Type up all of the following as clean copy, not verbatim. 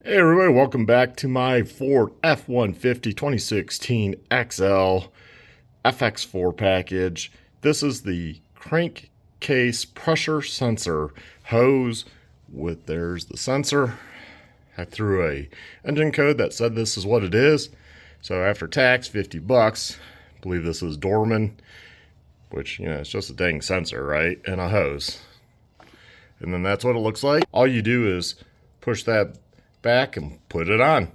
Hey everybody, welcome back to my Ford F150 2016 XL FX4 package. This is the crankcase pressure sensor hose there's the sensor. I threw a engine code that said this is what it is. So after tax, 50 bucks. I believe this is Dorman, which, it's just a dang sensor, right? And a hose. And then that's what it looks like. All you do is push that back and put it on.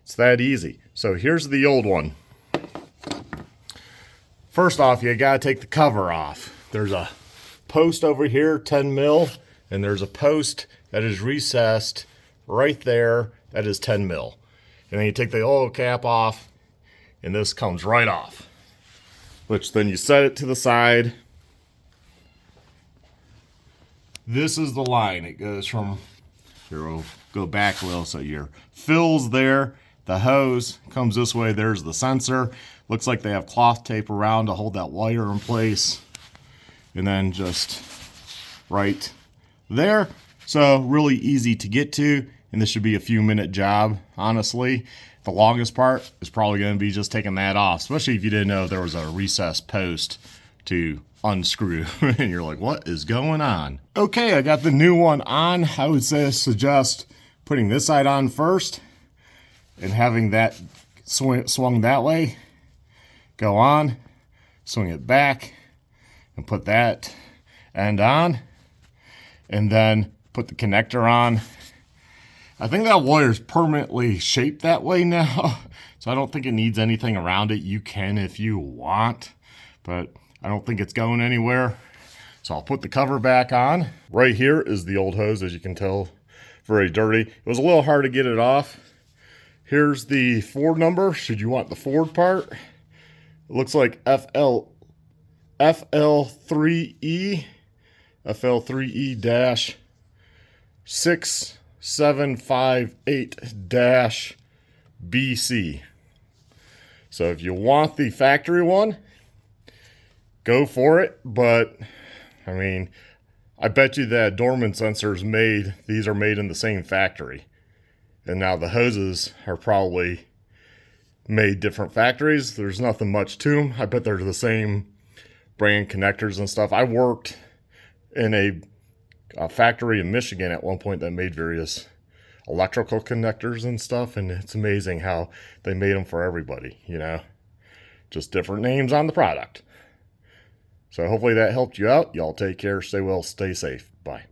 It's that easy. So here's the old one. First off, you gotta take the cover off. There's a post over here, 10 mil, and there's a post that is recessed right there that is 10 mil. And then you take the oil cap off and this comes right off, which then you set it to the side. This is the line. It goes from here. We'll go back a little so your fill's there. The hose comes this way. There's the sensor. Looks like they have cloth tape around to hold that wire in place. And then just right there. So really easy to get to. And this should be a few minute job, honestly. The longest part is probably going to be just taking that off, especially if you didn't know there was a recessed post to unscrew. And you're like, what is going on? Okay, I got the new one on. I would suggest putting this side on first and having that swung that way. Go on, swing it back, and put that end on, and then put the connector on. I think that wire's permanently shaped that way now, so I don't think it needs anything around it. You can if you want, but I don't think it's going anywhere. So I'll put the cover back on. Right here is the old hose, as you can tell, very dirty. It was a little hard to get it off. Here's the Ford number, should you want the Ford part. It looks like FL3E, FL3E-6758-BC. So if you want the factory one, go for it, but I mean, I bet you that Dorman sensors these are made in the same factory. And now the hoses are probably made different factories. There's nothing much to them. I bet they're the same brand connectors and stuff. I worked in a factory in Michigan at one point that made various electrical connectors and stuff, and it's amazing how they made them for everybody, just different names on the product. So hopefully that helped you out. Y'all take care, stay well, stay safe. Bye.